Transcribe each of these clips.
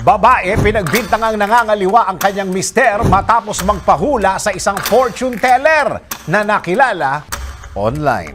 Babae pinagbintangang nangangaliwa ang kanyang mister matapos magpahula sa isang fortune teller na nakilala online.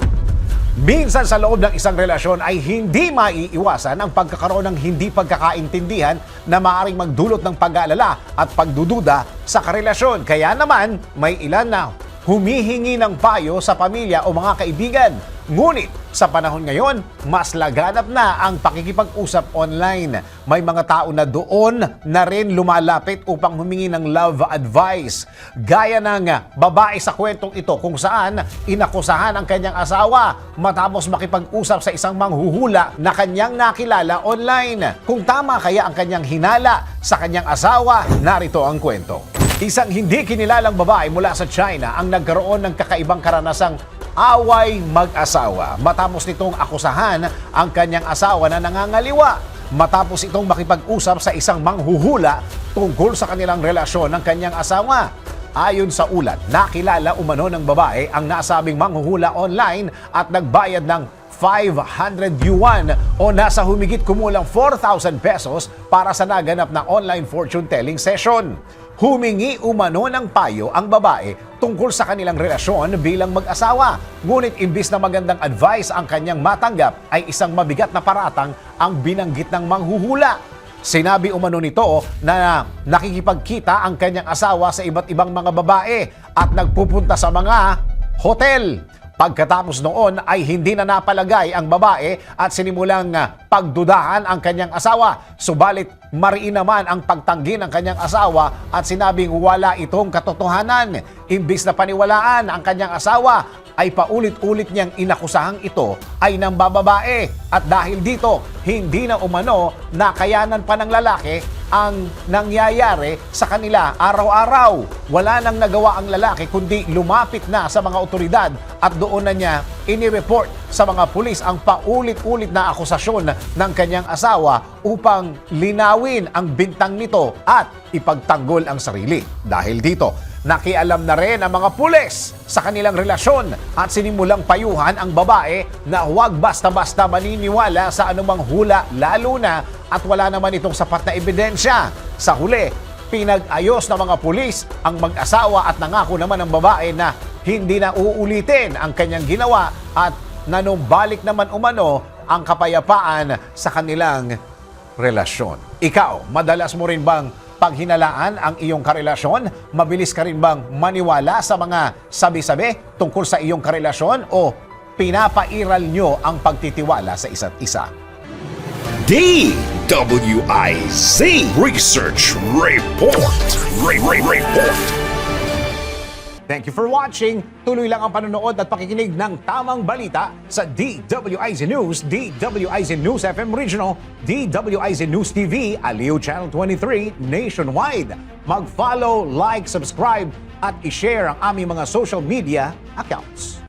Minsan sa loob ng isang relasyon ay hindi maiiwasan ang pagkakaroon ng hindi pagkakaintindihan na maaaring magdulot ng pag-aalala at pagdududa sa karelasyon. Kaya naman may ilan na humihingi ng payo sa pamilya o mga kaibigan. Ngunit sa panahon ngayon, mas laganap na ang pakikipag-usap online. May mga tao na doon na rin lumalapit upang humingi ng love advice. Gaya ng babae sa kwentong ito kung saan inakusahan ang kanyang asawa matapos makipag-usap sa isang manghuhula na kanyang nakilala online. Kung tama kaya ang kanyang hinala sa kanyang asawa, narito ang kwento. Isang hindi kinilalang babae mula sa China ang nagkaroon ng kakaibang karanasang away mag-asawa matapos nitong akusahan ang kanyang asawa na nangangaliwa matapos itong makipag-usap sa isang manghuhula tungkol sa kanilang relasyon ng kanyang asawa. Ayon sa ulat, nakilala umano ng babae ang nasabing manghuhula online at nagbayad ng 500 yuan o nasa humigit kumulang 4,000 pesos para sa naganap na online fortune telling session. Humingi umano ng payo ang babae tungkol sa kanilang relasyon bilang mag-asawa. Ngunit imbis na magandang advice ang kanyang matanggap ay isang mabigat na paratang ang binanggit ng manghuhula. Sinabi umano nito na nakikipagkita ang kanyang asawa sa iba't ibang mga babae at nagpupunta sa mga hotel. Pagkatapos noon ay hindi na napalagay ang babae at sinimulang pagdudahan ang kanyang asawa. Subalit mariin naman ang pagtanggi ng kanyang asawa at sinabing wala itong katotohanan. Imbis na paniwalaan ang kanyang asawa ay paulit-ulit niyang inakusahang ito ay ng babae. At dahil dito, hindi na umano nakayanan pa ng lalaki ang nangyayari sa kanila araw-araw. Wala nang nagawa ang lalaki kundi lumapit na sa mga otoridad at doon na niya inireport sa mga pulis ang paulit-ulit na akusasyon ng kanyang asawa upang linawin ang bintang nito at ipagtanggol ang sarili. Dahil dito, nakialam na rin ang mga pulis sa kanilang relasyon at sinimulang payuhan ang babae na huwag basta-basta maniniwala sa anumang hula lalo na at wala naman itong sapat na ebidensya. Sa huli, pinag-ayos ng mga pulis ang mag-asawa at nangako naman ng babae na hindi na uulitin ang kanyang ginawa at nanumbalik naman umano ang kapayapaan sa kanilang relasyon. Ikaw, madalas mo rin bang paghinalaan ang iyong karelasyon? Mabilis ka rin bang maniwala sa mga sabi-sabi tungkol sa iyong karelasyon o pinapairal nyo ang pagtitiwala sa isa't isa? DWIZ Research Report. Report. Thank you for watching. Tuloy lang ang panonood at pakikinig ng tamang balita sa DWIZ News, DWIZ News FM Regional, DWIZ News TV, Aliw Channel 23, nationwide. Mag-follow, like, subscribe at i-share ang aming mga social media accounts.